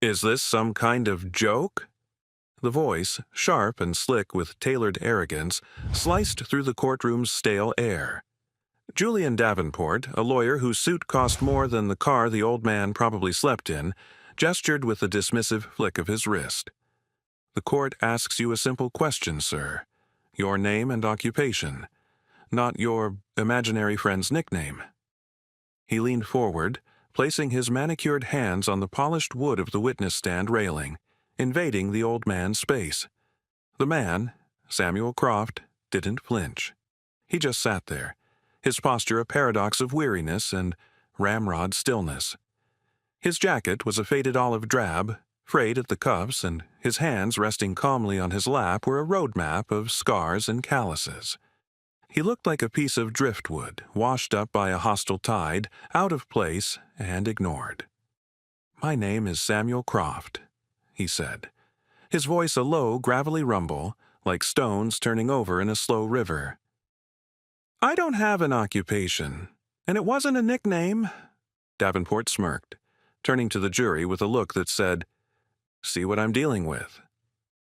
Is this some kind of joke? The voice, sharp and slick with tailored arrogance, sliced through the courtroom's stale air. Julian Davenport, a lawyer whose suit cost more than the car the old man probably slept in, gestured with a dismissive flick of his wrist. The court asks you a simple question, sir. Your name and occupation, not your imaginary friend's nickname. He leaned forward, placing his manicured hands on the polished wood of the witness stand railing, invading the old man's space. The man, Samuel Croft, didn't flinch. He just sat there, his posture a paradox of weariness and ramrod stillness. His jacket was a faded olive drab, frayed at the cuffs, and his hands resting calmly on his lap were a road map of scars and calluses. He looked like a piece of driftwood, washed up by a hostile tide, out of place and ignored. "My name is Samuel Croft," he said, his voice a low, gravelly rumble, like stones turning over in a slow river. "I don't have an occupation, and it wasn't a nickname." Davenport smirked, turning to the jury with a look that said, "See what I'm dealing with."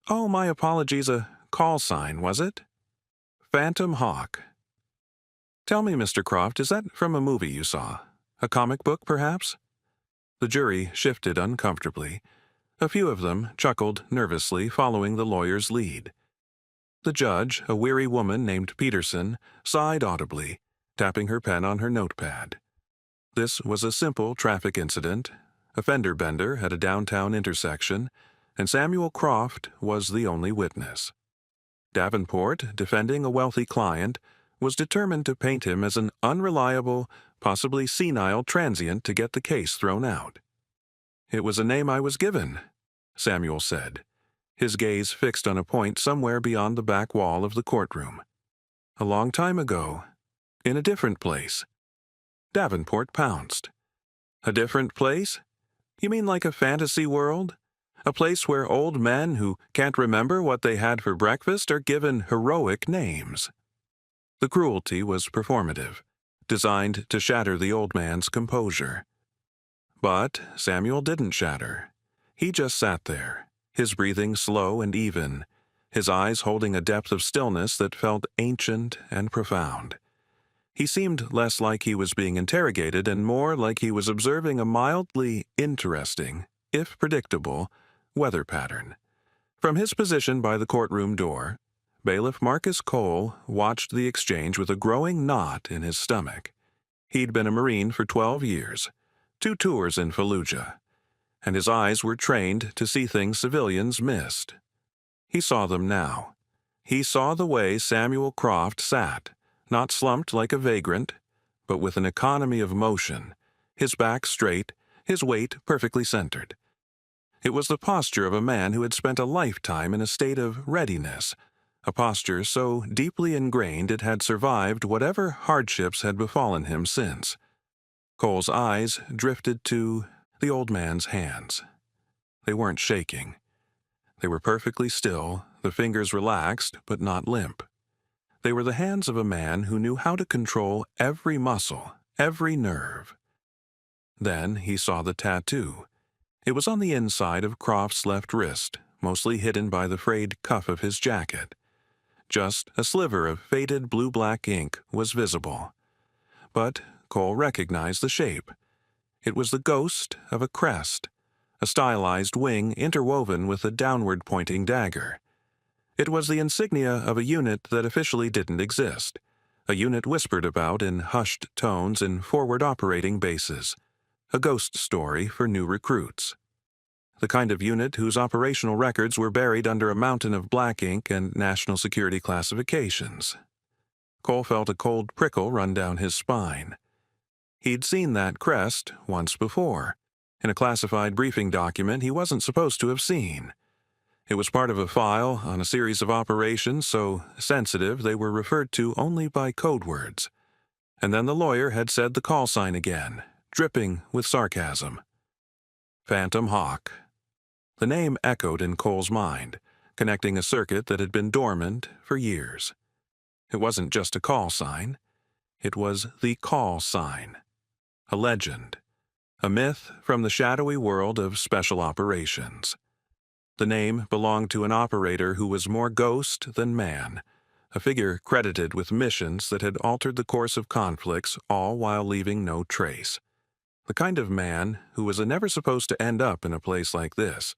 "Oh, my apologies, a call sign, was it?" "Phantom Hawk." "Tell me, Mr. Croft, is that from a movie you saw? A comic book, perhaps?" The jury shifted uncomfortably. A few of them chuckled nervously, following the lawyer's lead. The judge, a weary woman named Peterson, sighed audibly, tapping her pen on her notepad. This was a simple traffic incident, a fender bender at a downtown intersection, and Samuel Croft was the only witness. Davenport, defending a wealthy client, was determined to paint him as an unreliable, possibly senile transient to get the case thrown out. "It was a name I was given," Samuel said, his gaze fixed on a point somewhere beyond the back wall of the courtroom. "A long time ago, in a different place." Davenport pounced. "A different place? You mean like a fantasy world? A place where old men who can't remember what they had for breakfast are given heroic names?" The cruelty was performative, designed to shatter the old man's composure. But Samuel didn't shatter. He just sat there, his breathing slow and even, his eyes holding a depth of stillness that felt ancient and profound. He seemed less like he was being interrogated and more like he was observing a mildly interesting, if predictable, weather pattern. From his position by the courtroom door, Bailiff Marcus Cole watched the exchange with a growing knot in his stomach. He'd been a Marine for 12 years, 2 tours in Fallujah, and his eyes were trained to see things civilians missed. He saw them now. He saw the way Samuel Croft sat, not slumped like a vagrant, but with an economy of motion, his back straight, his weight perfectly centered. It was the posture of a man who had spent a lifetime in a state of readiness, a posture so deeply ingrained it had survived whatever hardships had befallen him since. Cole's eyes drifted to the old man's hands. They weren't shaking. They were perfectly still, the fingers relaxed but not limp. They were the hands of a man who knew how to control every muscle, every nerve. Then he saw the tattoo. It was on the inside of Croft's left wrist, mostly hidden by the frayed cuff of his jacket. Just a sliver of faded blue-black ink was visible. But Cole recognized the shape. It was the ghost of a crest, a stylized wing interwoven with a downward-pointing dagger. It was the insignia of a unit that officially didn't exist, a unit whispered about in hushed tones in forward operating bases, a ghost story for new recruits. The kind of unit whose operational records were buried under a mountain of black ink and national security classifications. Cole felt a cold prickle run down his spine. He'd seen that crest once before, in a classified briefing document he wasn't supposed to have seen. It was part of a file on a series of operations so sensitive they were referred to only by code words. And then the lawyer had said the call sign again, dripping with sarcasm. Phantom Hawk. The name echoed in Cole's mind, connecting a circuit that had been dormant for years. It wasn't just a call sign. It was the call sign. A legend. a myth from the shadowy world of special operations. The name belonged to an operator who was more ghost than man, a figure credited with missions that had altered the course of conflicts, all while leaving no trace. The kind of man who was never supposed to end up in a place like this.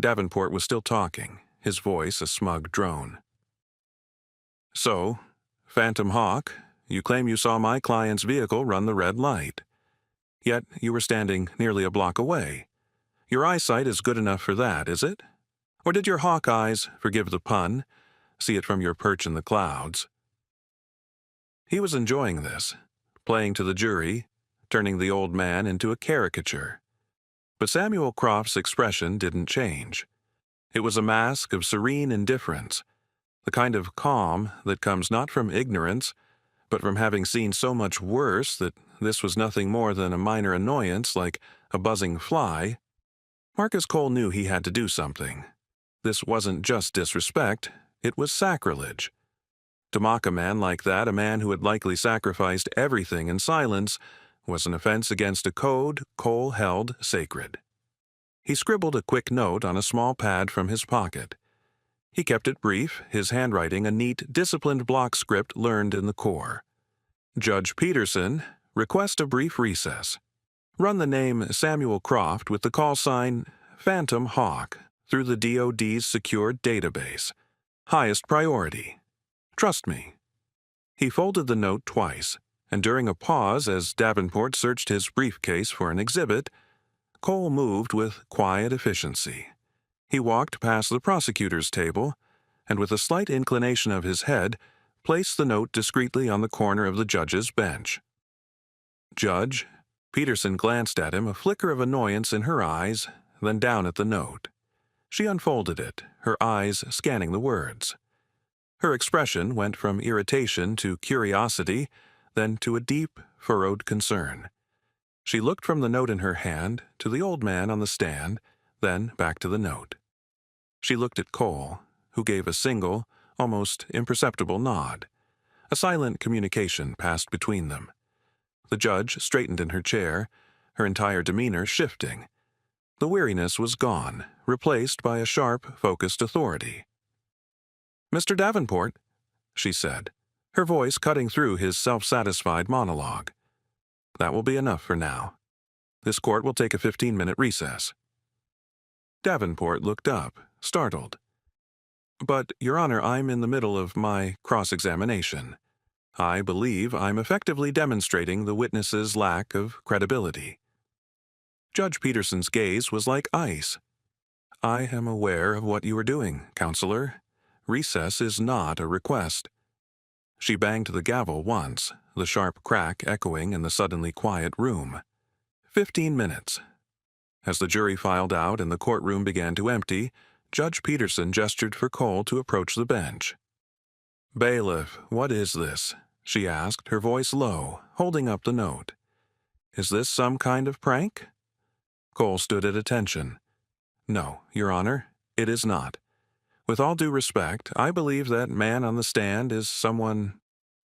Davenport was still talking, his voice a smug drone. "So, Phantom Hawk, you claim you saw my client's vehicle run the red light. Yet you were standing nearly a block away. Your eyesight is good enough for that, is it? Or did your hawk eyes, forgive the pun, see it from your perch in the clouds?" He was enjoying this, playing to the jury, turning the old man into a caricature. But Samuel Croft's expression didn't change. It was a mask of serene indifference, the kind of calm that comes not from ignorance, but from having seen so much worse that this was nothing more than a minor annoyance like a buzzing fly. Marcus Cole knew he had to do something. This wasn't just disrespect, it was sacrilege. To mock a man like that, a man who had likely sacrificed everything in silence, was an offense against a code Cole held sacred. He scribbled a quick note on a small pad from his pocket. He kept it brief, his handwriting a neat, disciplined block script learned in the Corps. Judge Peterson, request a brief recess. Run the name Samuel Croft with the call sign Phantom Hawk through the DoD's secured database. Highest priority. Trust me. He folded the note twice, and during a pause as Davenport searched his briefcase for an exhibit, Cole moved with quiet efficiency. He walked past the prosecutor's table, and with a slight inclination of his head, placed the note discreetly on the corner of the judge's bench. "Judge," Peterson glanced at him, a flicker of annoyance in her eyes, then down at the note. She unfolded it, her eyes scanning the words. Her expression went from irritation to curiosity, then to a deep, furrowed concern. She looked from the note in her hand to the old man on the stand, then back to the note. She looked at Cole, who gave a single, almost imperceptible nod. A silent communication passed between them. The judge straightened in her chair, her entire demeanor shifting. The weariness was gone, replaced by a sharp, focused authority. "Mr. Davenport," she said, her voice cutting through his self-satisfied monologue. "That will be enough for now. This court will take a 15-minute recess." Davenport looked up, startled. "But, Your Honor, I'm in the middle of my cross-examination. I believe I'm effectively demonstrating the witness's lack of credibility." Judge Peterson's gaze was like ice. "I am aware of what you are doing, Counselor. Recess is not a request." She banged the gavel once, the sharp crack echoing in the suddenly quiet room. 15 minutes. As the jury filed out and the courtroom began to empty, Judge Peterson gestured for Cole to approach the bench. "Bailiff, what is this?" she asked, her voice low, holding up the note. "Is this some kind of prank?" Cole stood at attention. "No, Your Honor, it is not. With all due respect, I believe that man on the stand is someone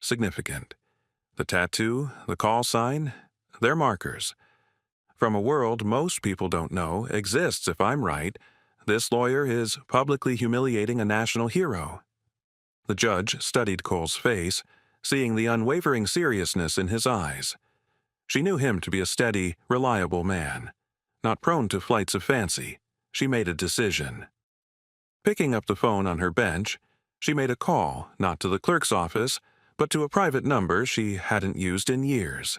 significant. The tattoo, the call sign, they're markers. From a world most people don't know exists, if I'm right, this lawyer is publicly humiliating a national hero." The judge studied Cole's face, seeing the unwavering seriousness in his eyes. She knew him to be a steady, reliable man. Not prone to flights of fancy, she made a decision. Picking up the phone on her bench, she made a call, not to the clerk's office, but to a private number she hadn't used in years.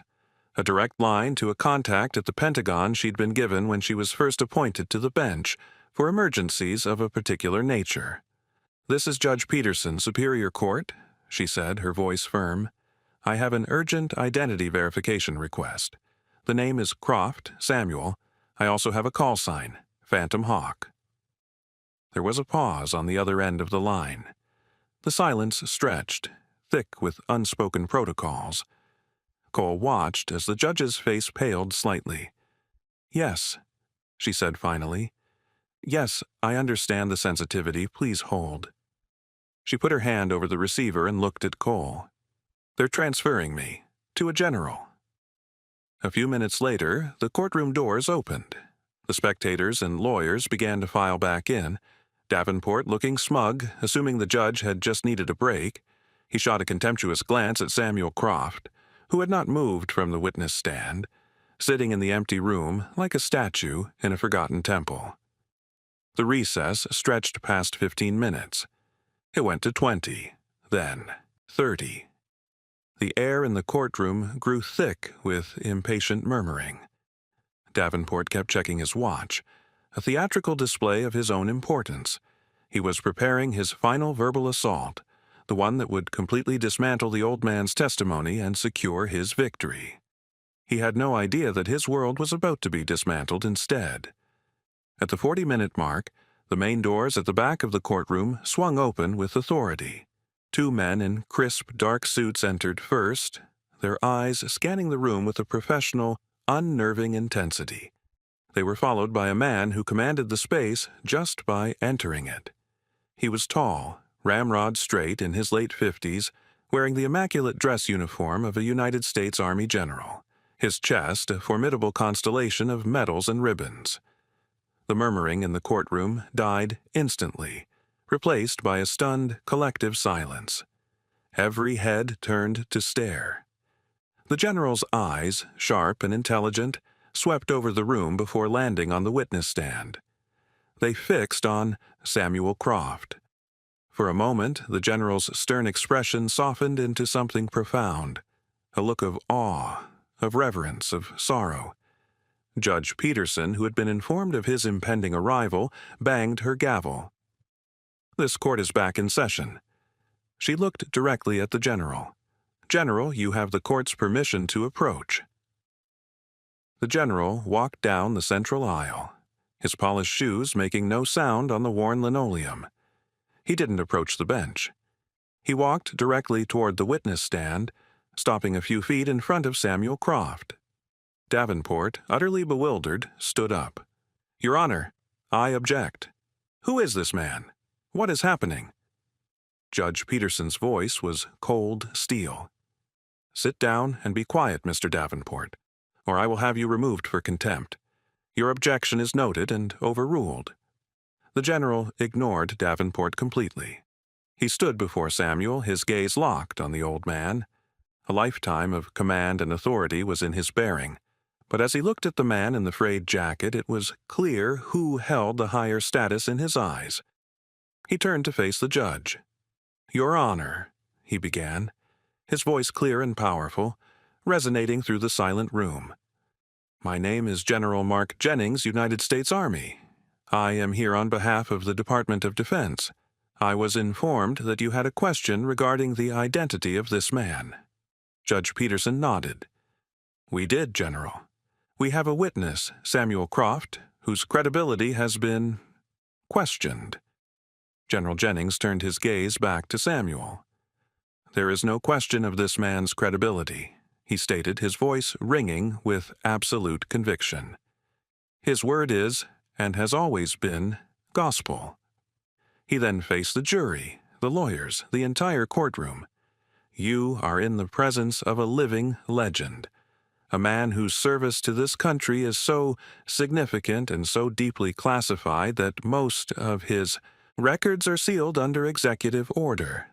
A direct line to a contact at the Pentagon she'd been given when she was first appointed to the bench for emergencies of a particular nature. "This is Judge Peterson, Superior Court," she said, her voice firm. "I have an urgent identity verification request. The name is Croft, Samuel. I also have a call sign, Phantom Hawk." There was a pause on the other end of the line. The silence stretched, thick with unspoken protocols. Cole watched as the judge's face paled slightly. "Yes," she said finally. "Yes, I understand the sensitivity. Please hold." She put her hand over the receiver and looked at Cole. "They're transferring me to a general." A few minutes later, the courtroom doors opened. The spectators and lawyers began to file back in, Davenport looking smug, assuming the judge had just needed a break. He shot a contemptuous glance at Samuel Croft, who had not moved from the witness stand, sitting in the empty room like a statue in a forgotten temple. The recess stretched past 15 minutes. It went to 20, then 30. The air in the courtroom grew thick with impatient murmuring. Davenport kept checking his watch, a theatrical display of his own importance. He was preparing his final verbal assault, the one that would completely dismantle the old man's testimony and secure his victory. He had no idea that his world was about to be dismantled instead. At the 40-minute mark, the main doors at the back of the courtroom swung open with authority. 2 men in crisp, dark suits entered first, their eyes scanning the room with a professional, unnerving intensity. They were followed by a man who commanded the space just by entering it. He was tall, ramrod straight in his late 50s, wearing the immaculate dress uniform of a United States Army general, his chest a formidable constellation of medals and ribbons. The murmuring in the courtroom died instantly, replaced by a stunned, collective silence. Every head turned to stare. The general's eyes, sharp and intelligent, swept over the room before landing on the witness stand. They fixed on Samuel Croft. For a moment, the general's stern expression softened into something profound, a look of awe, of reverence, of sorrow. Judge Peterson, who had been informed of his impending arrival, banged her gavel. "This court is back in session." She looked directly at the general. "General, you have the court's permission to approach." The general walked down the central aisle, his polished shoes making no sound on the worn linoleum. He didn't approach the bench. He walked directly toward the witness stand, stopping a few feet in front of Samuel Croft. Davenport, utterly bewildered, stood up. "Your Honor, I object. Who is this man? What is happening?" Judge Peterson's voice was cold steel. "Sit down and be quiet, Mr. Davenport, or I will have you removed for contempt. Your objection is noted and overruled." The general ignored Davenport completely. He stood before Samuel, his gaze locked on the old man. A lifetime of command and authority was in his bearing, but as he looked at the man in the frayed jacket, it was clear who held the higher status in his eyes. He turned to face the judge. "Your Honor," he began, his voice clear and powerful, resonating through the silent room. "My name is General Mark Jennings, United States Army. I am here on behalf of the Department of Defense. I was informed that you had a question regarding the identity of this man." Judge Peterson nodded. "We did, General. We have a witness, Samuel Croft, whose credibility has been questioned." General Jennings turned his gaze back to Samuel. "There is no question of this man's credibility," he stated, his voice ringing with absolute conviction. "His word is, and has always been, gospel." He then faced the jury, the lawyers, the entire courtroom. "You are in the presence of a living legend, a man whose service to this country is so significant and so deeply classified that most of his records are sealed under executive order.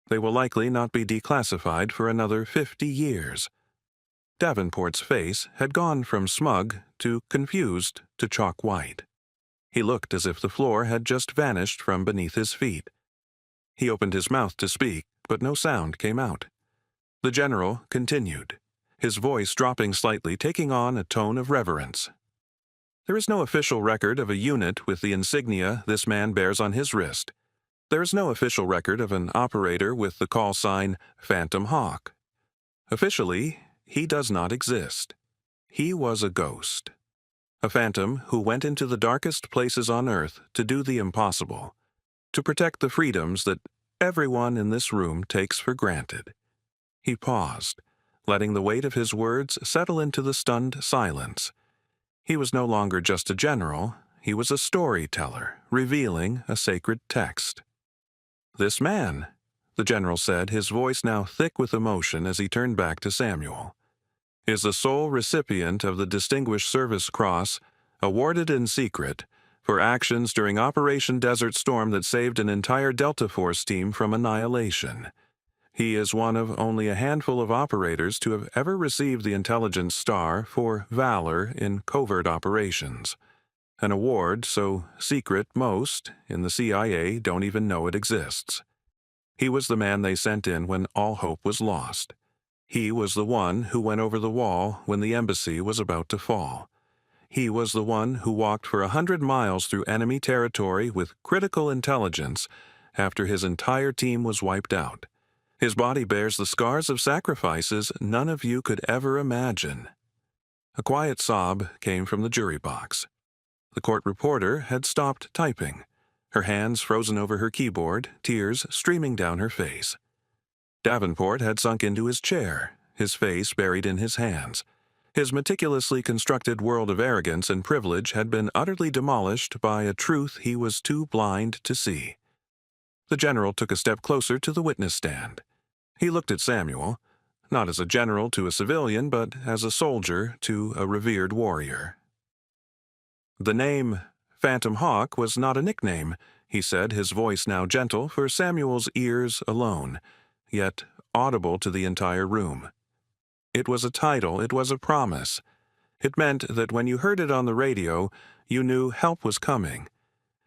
They will likely not be declassified for another 50 years. Davenport's face had gone from smug to confused to chalk white. He looked as if the floor had just vanished from beneath his feet. He opened his mouth to speak, but no sound came out. The general continued, his voice dropping slightly, taking on a tone of reverence. "There is no official record of a unit with the insignia this man bears on his wrist. There is no official record of an operator with the call sign Phantom Hawk. Officially, he does not exist. He was a ghost. A phantom who went into the darkest places on earth to do the impossible, to protect the freedoms that everyone in this room takes for granted." He paused, letting the weight of his words settle into the stunned silence. He was no longer just a general, he was a storyteller, revealing a sacred text. "This man," the general said, his voice now thick with emotion as he turned back to Samuel. is the sole recipient of the Distinguished Service Cross, awarded in secret, for actions during Operation Desert Storm that saved an entire Delta Force team from annihilation. He is one of only a handful of operators to have ever received the Intelligence Star for valor in covert operations, an award so secret most in the CIA don't even know it exists. He was the man they sent in when all hope was lost. He was the one who went over the wall when the embassy was about to fall. He was the one who walked for 100 miles through enemy territory with critical intelligence after his entire team was wiped out. His body bears the scars of sacrifices none of you could ever imagine. A quiet sob came from the jury box. The court reporter had stopped typing, her hands frozen over her keyboard, tears streaming down her face. Davenport had sunk into his chair, his face buried in his hands. His meticulously constructed world of arrogance and privilege had been utterly demolished by a truth he was too blind to see. The general took a step closer to the witness stand. He looked at Samuel, not as a general to a civilian, but as a soldier to a revered warrior. The name Phantom Hawk was not a nickname, he said, his voice now gentle for Samuel's ears alone, yet audible to the entire room. It was a title, it was a promise. It meant that when you heard it on the radio, you knew help was coming.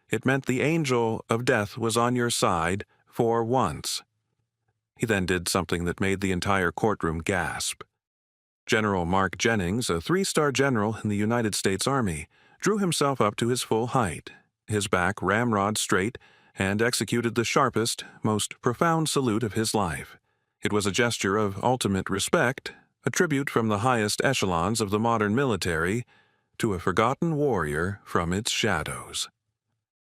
It meant the angel of death was on your side for once. He then did something that made the entire courtroom gasp. General Mark Jennings, a 3-star general in the United States Army, drew himself up to his full height, his back ramrod straight, and executed the sharpest, most profound salute of his life. It was a gesture of ultimate respect, a tribute from the highest echelons of the modern military to a forgotten warrior from its shadows.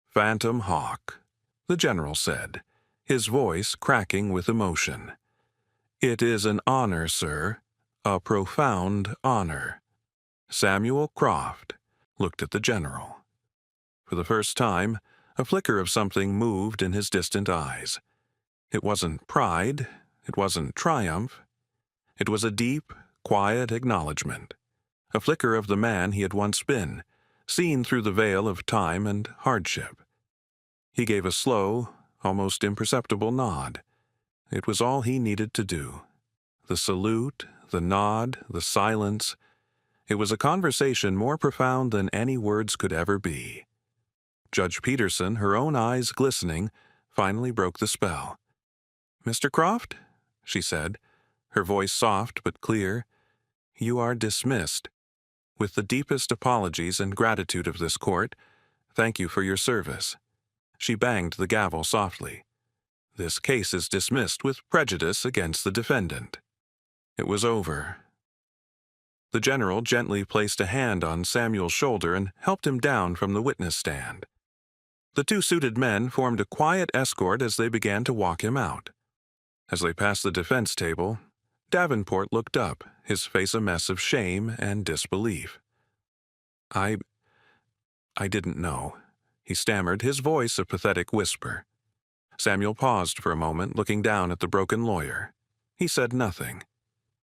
"Phantom Hawk," the general said, his voice cracking with emotion. "It is an honor, sir, a profound honor." Samuel Croft looked at the general. For the first time, a flicker of something moved in his distant eyes. It wasn't pride, it wasn't triumph. It was a deep, quiet acknowledgement, a flicker of the man he had once been, seen through the veil of time and hardship. He gave a slow, almost imperceptible nod. It was all he needed to do. The salute, the nod, the silence. It was a conversation more profound than any words could ever be. Judge Peterson, her own eyes glistening, finally broke the spell. "Mr. Croft," she said, her voice soft but clear, "you are dismissed. With the deepest apologies and gratitude of this court, thank you for your service." She banged the gavel softly. "This case is dismissed with prejudice against the defendant." It was over. The general gently placed a hand on Samuel's shoulder and helped him down from the witness stand. The 2 suited men formed a quiet escort as they began to walk him out. As they passed the defense table, Davenport looked up, his face a mess of shame and disbelief. I didn't know," he stammered, his voice a pathetic whisper. Samuel paused for a moment, looking down at the broken lawyer. He said nothing.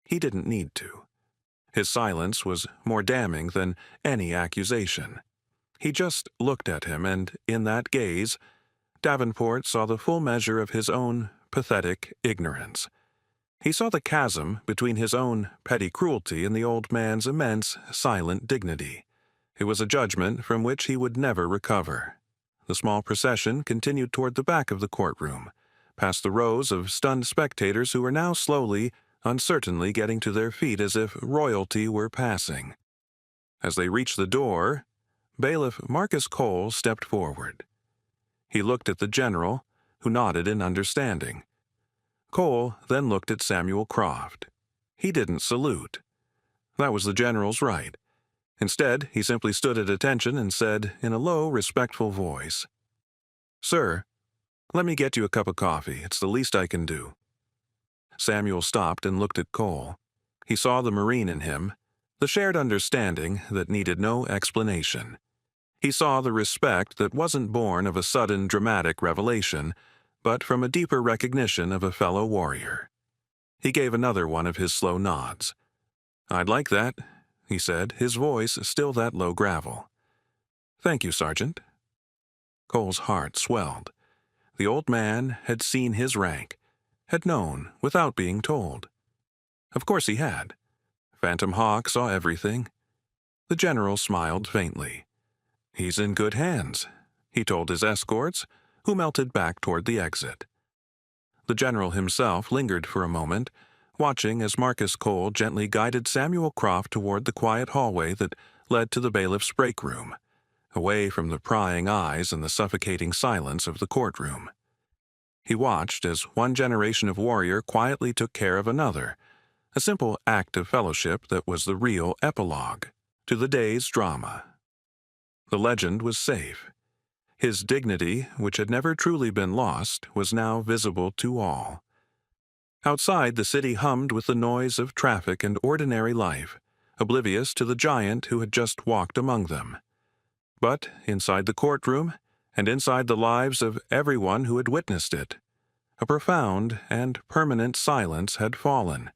He didn't need to. His silence was more damning than any accusation. He just looked at him, and in that gaze, Davenport saw the full measure of his own pathetic ignorance. He saw the chasm between his own petty cruelty and the old man's immense, silent dignity. It was a judgment from which he would never recover. The small procession continued toward the back of the courtroom, past the rows of stunned spectators who were now slowly, uncertainly getting to their feet as if royalty were passing. As they reached the door, Bailiff Marcus Cole stepped forward. He looked at the general, who nodded in understanding. Cole then looked at Samuel Croft. He didn't salute. That was the general's right. Instead, he simply stood at attention and said in a low, respectful voice, "Sir, let me get you a cup of coffee. It's the least I can do." Samuel stopped and looked at Cole. He saw the Marine in him, the shared understanding that needed no explanation. He saw the respect that wasn't born of a sudden dramatic revelation, but from a deeper recognition of a fellow warrior. He gave another one of his slow nods. "I'd like that," he said, his voice still that low gravel. "Thank you, Sergeant." Cole's heart swelled. The old man had seen his rank, had known without being told. Of course he had. Phantom Hawk saw everything. The general smiled faintly. "He's in good hands," he told his escorts, who melted back toward the exit. The general himself lingered for a moment, watching as Marcus Cole gently guided Samuel Croft toward the quiet hallway that led to the bailiff's break room, away from the prying eyes and the suffocating silence of the courtroom. He watched as one generation of warrior quietly took care of another, a simple act of fellowship that was the real epilogue to the day's drama. The legend was safe. His dignity, which had never truly been lost, was now visible to all. Outside, the city hummed with the noise of traffic and ordinary life, oblivious to the giant who had just walked among them. But inside the courtroom, and inside the lives of everyone who had witnessed it, a profound and permanent silence had fallen,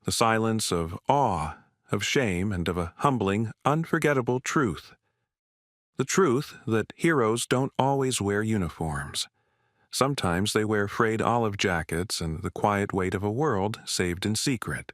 the silence of awe, of shame, and of a humbling, unforgettable truth. The truth that heroes don't always wear uniforms. Sometimes they wear frayed olive jackets and the quiet weight of a world saved in secret.